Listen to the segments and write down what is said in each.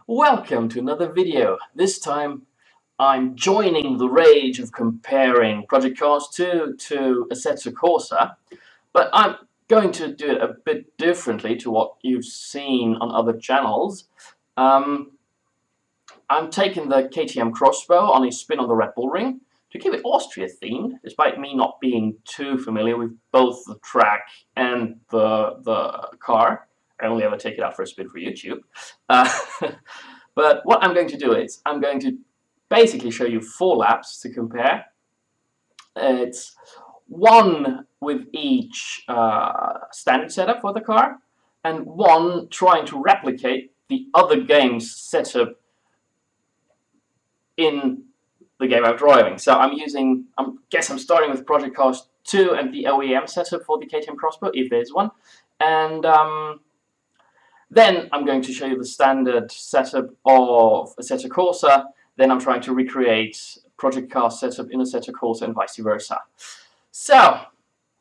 Welcome to another video. This time I'm joining the rage of comparing Project Cars 2 to Assetto Corsa, but I'm going to do it a bit differently to what you've seen on other channels. I'm taking the KTM crossbow on a spin on the Red Bull Ring to keep it Austria themed, despite me not being too familiar with both the track and the car. I only ever take it out for a spin for YouTube. But what I'm going to do is, I'm going to basically show you 4 laps to compare. It's one with each standard setup for the car, and one trying to replicate the other game's setup in the game I'm driving. So I'm starting with Project Cars 2 and the OEM setup for the KTM crossbow, if there's one. And then I'm going to show you the standard setup of Assetto Corsa. Then I'm trying to recreate Project Cars setup in Assetto Corsa and vice versa. So,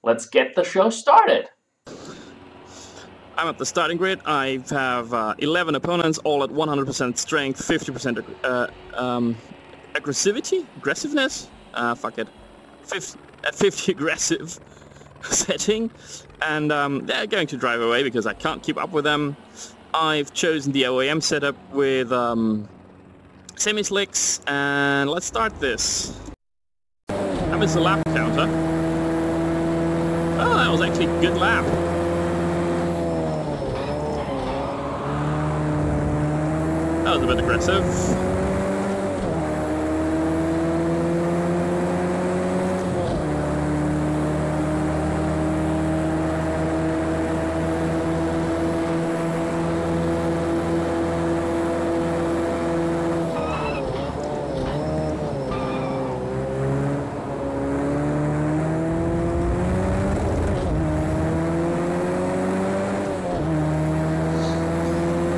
let's get the show started. I'm at the starting grid. I have 11 opponents, all at 100% strength, 50% aggressiveness? Fuck it. At 50 aggressive setting. And they're going to drive away because I can't keep up with them. I've chosen the OEM setup with semi-slicks, and let's start this. That was a lap counter. Oh, that was actually a good lap. That was a bit aggressive.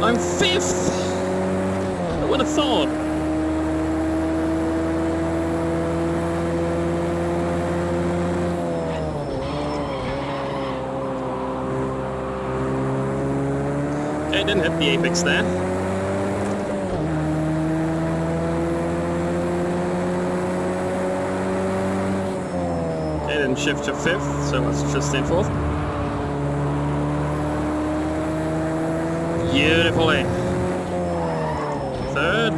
I'm 5th! I would have thought. Okay, didn't hit the apex there. Okay, didn't shift to 5th, so let's just stay in 4th. Beautifully. 3rd.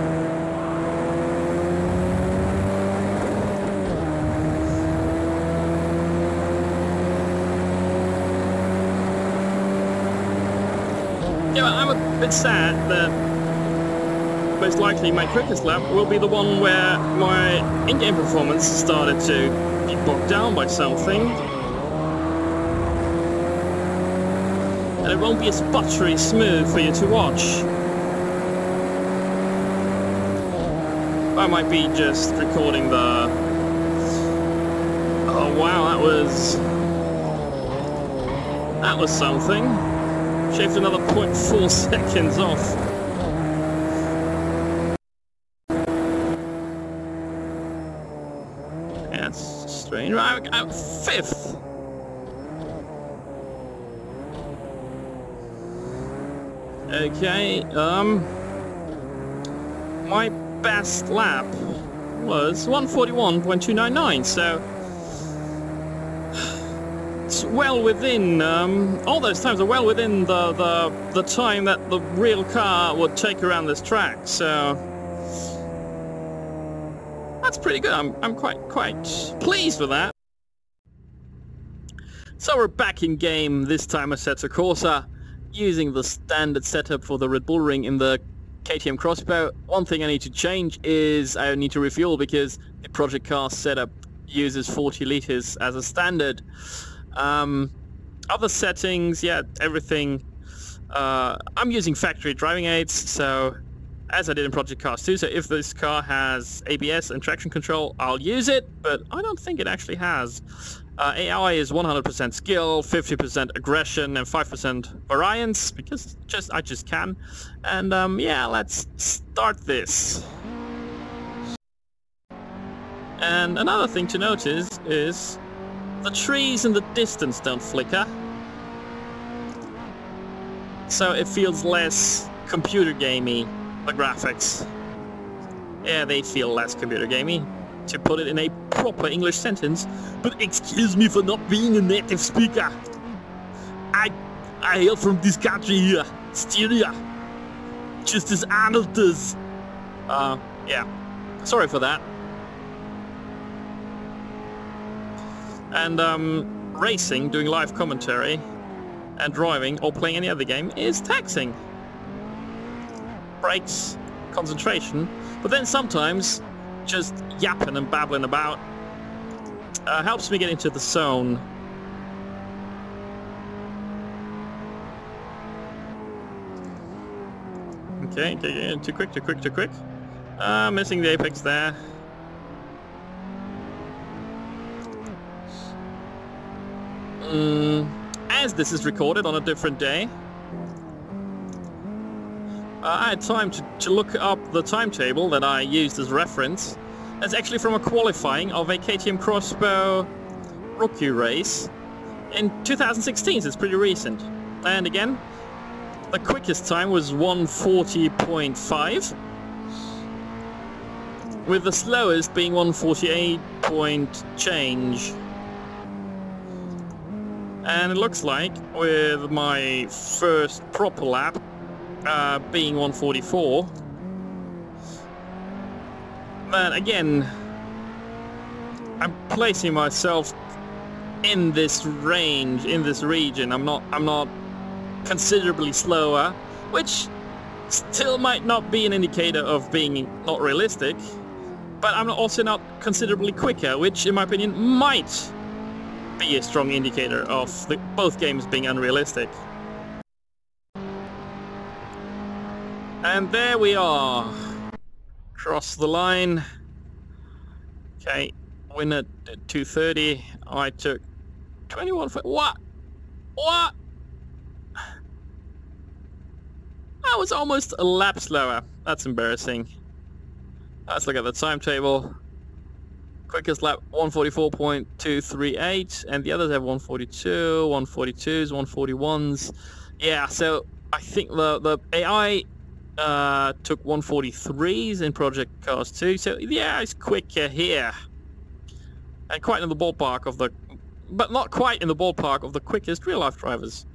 Yeah, well, I'm a bit sad that most likely my quickest lap will be the one where my in-game performance started to be bogged down by something. And it won't be as buttery smooth for you to watch. I might be just recording the... Oh wow, that was something. Shaved another 0.4 seconds off. That's strange. I'm 5th. Okay, my best lap was 141.299, so it's well within, all those times are well within the time that the real car would take around this track, so that's pretty good. I'm quite pleased with that. So we're back in game, this time Assetto Corsa, using the standard setup for the Red Bull Ring in the KTM crossbow. One thing I need to change is I need to refuel because the Project Cars setup uses 40 liters as a standard. Other settings, yeah, everything. I'm using factory driving aids, so as I did in Project Cars 2, so if this car has ABS and traction control, I'll use it, but I don't think it actually has. AI is 100% skill, 50% aggression, and 5% variance, because I just can. And yeah, let's start this. And another thing to notice is the trees in the distance don't flicker. So it feels less computer gamey the graphics. Yeah, they feel less computer gamey. To put it in a proper English sentence, but excuse me for not being a native speaker. I hail from this country here, Styria, just as Arnold does. Yeah, sorry for that. And racing, doing live commentary, and driving or playing any other game is taxing. Breaks concentration, but then sometimes just yapping and babbling about helps me get into the zone. Okay, too quick. Missing the apex there. As this is recorded on a different day, I had time to look up the timetable that I used as reference. It's actually from a qualifying of a KTM Crossbow rookie race in 2016, so it's pretty recent. And again, the quickest time was 1:40.5, with the slowest being 1:48 point change. And it looks like with my first proper lap being 1:44, but again, I'm placing myself in this range, in this region. I'm not considerably slower, which still might not be an indicator of being not realistic, but I'm also not considerably quicker, which in my opinion might be a strong indicator of both games being unrealistic. And there we are. Cross the line. Okay, winner at 2:30. I took 21 for what? I was almost a lap slower. That's embarrassing. Let's look at the timetable. Quickest lap 1:44.238, and the others have 1:42, 1:42s, 1:41s. Yeah, so I think the AI took 1:43s in Project Cars 2, so yeah, it's quicker here. And quite in the ballpark of the... but not quite in the ballpark of the quickest real-life drivers.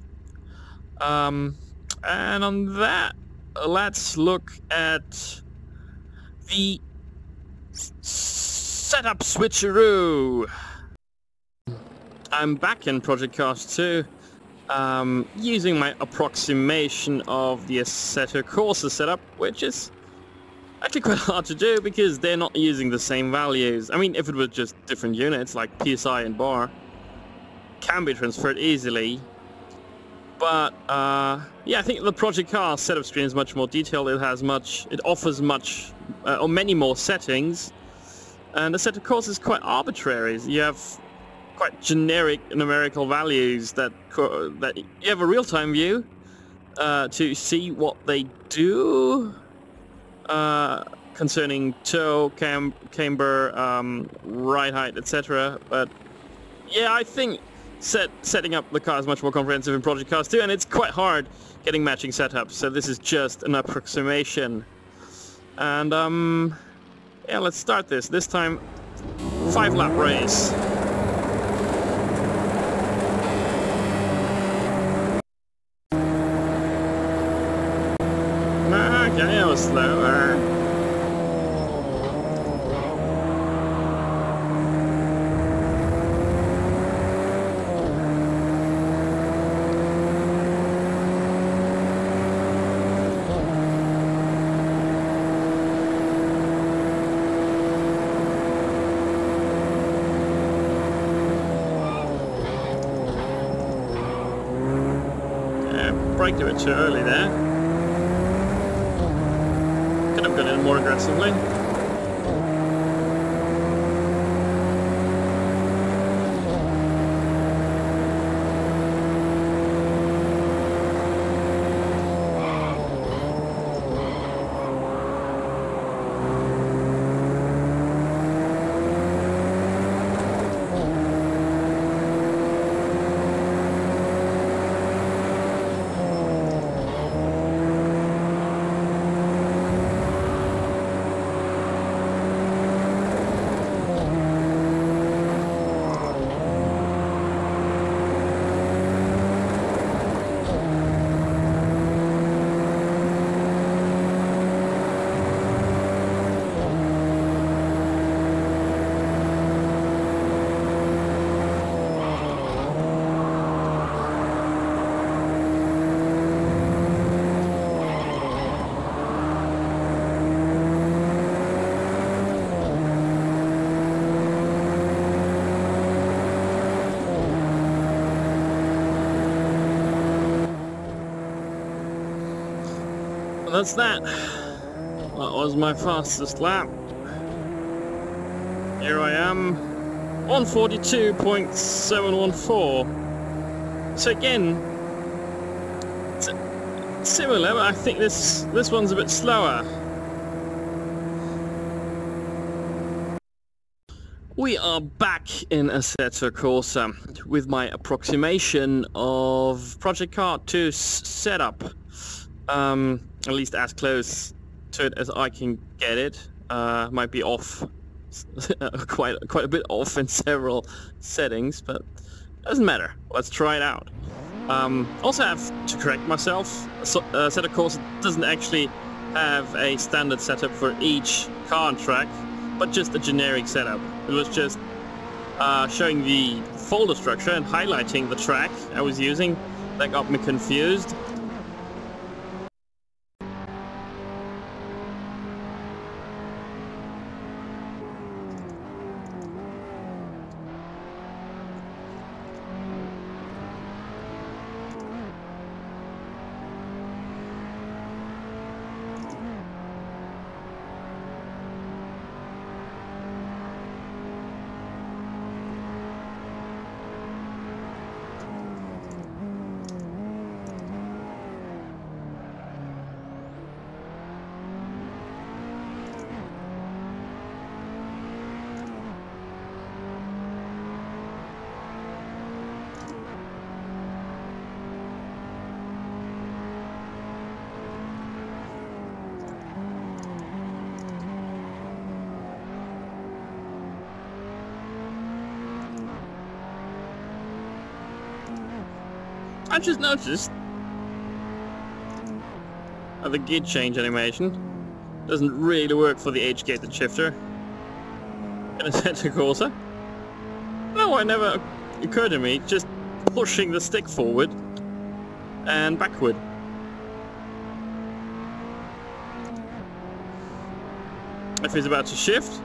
And on that, let's look at the setup switcheroo. I'm back in Project Cars 2. Using my approximation of the Assetto Corsa setup, which is actually quite hard to do because they're not using the same values. I mean, if it were just different units like PSI and bar, can be transferred easily. But yeah, I think the Project Cars setup screen is much more detailed. It offers much or many more settings, and the Assetto Corsa is quite arbitrary. You have quite generic numerical values that you have a real-time view to see what they do concerning toe, camber, ride height, etc. But yeah, I think setting up the car is much more comprehensive in Project Cars 2, and it's quite hard getting matching setups. So this is just an approximation. And yeah, let's start this. This time, 5-lap race. Okay, I was slower. Braked a bit too early there. Could have gone in more aggressively. that's that. That was my fastest lap. Here I am, 142.714. So again, it's similar, but I think this one's a bit slower. We are back in Assetto Corsa with my approximation of Project Car 2's setup. At least as close to it as I can get it. Might be off, quite a bit off in several settings, but doesn't matter. Let's try it out. Also have to correct myself. Assetto Corsa doesn't actually have a standard setup for each car and track, but just a generic setup. It was just showing the folder structure and highlighting the track I was using that got me confused. I just noticed the gear change animation doesn't really work for the H-gated shifter in Assetto Corsa. No, it never occurred to me, just pushing the stick forward and backward. If he's about to shift,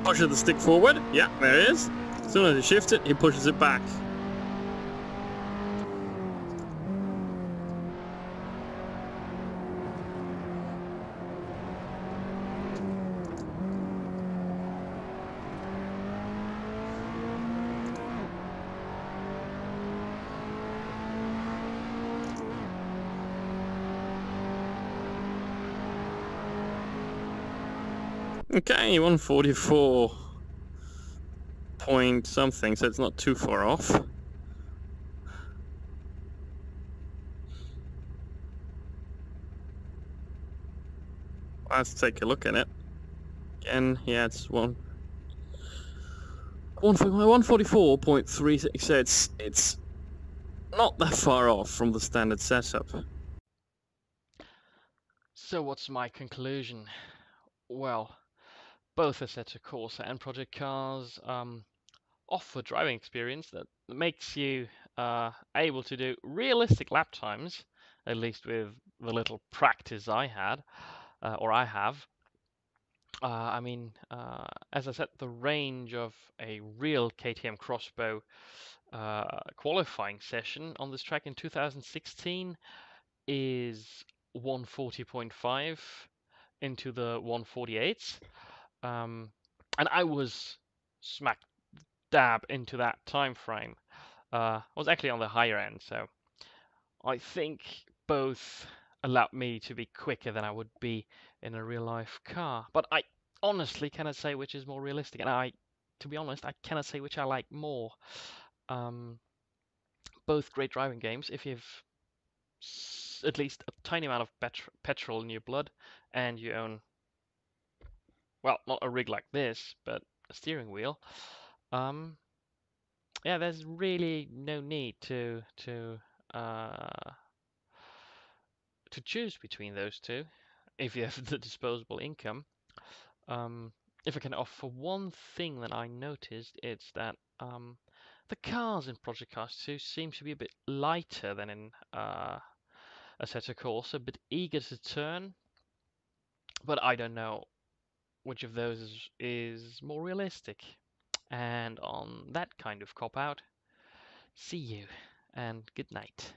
pushes the stick forward, yeah, there it is. As soon as he shifts it, he pushes it back. Okay, 144 point something, so it's not too far off. Let's take a look at it. Again, yeah, it's 144.36, so it's not that far off from the standard setup. So what's my conclusion? Well, both Assetto Corsa and Project Cars offer driving experience that makes you able to do realistic lap times, at least with the little practice I had, or I have. I mean, as I said, the range of a real KTM Crossbow qualifying session on this track in 2016 is 140.5 into the 148s. And I was smack dab into that time frame. I was actually on the higher end, so I think both allowed me to be quicker than I would be in a real life car. But I honestly cannot say which is more realistic, and to be honest, I cannot say which I like more. Both great driving games if you've at least a tiny amount of petrol in your blood and you own, well, not a rig like this, but a steering wheel. Yeah, there's really no need to choose between those two if you have the disposable income. If I can offer one thing that I noticed, it's that the cars in Project Cars 2 seem to be a bit lighter than in Assetto Corsa, a bit eager to turn, but I don't know which of those is more realistic. And on that kind of cop-out, see you and good night.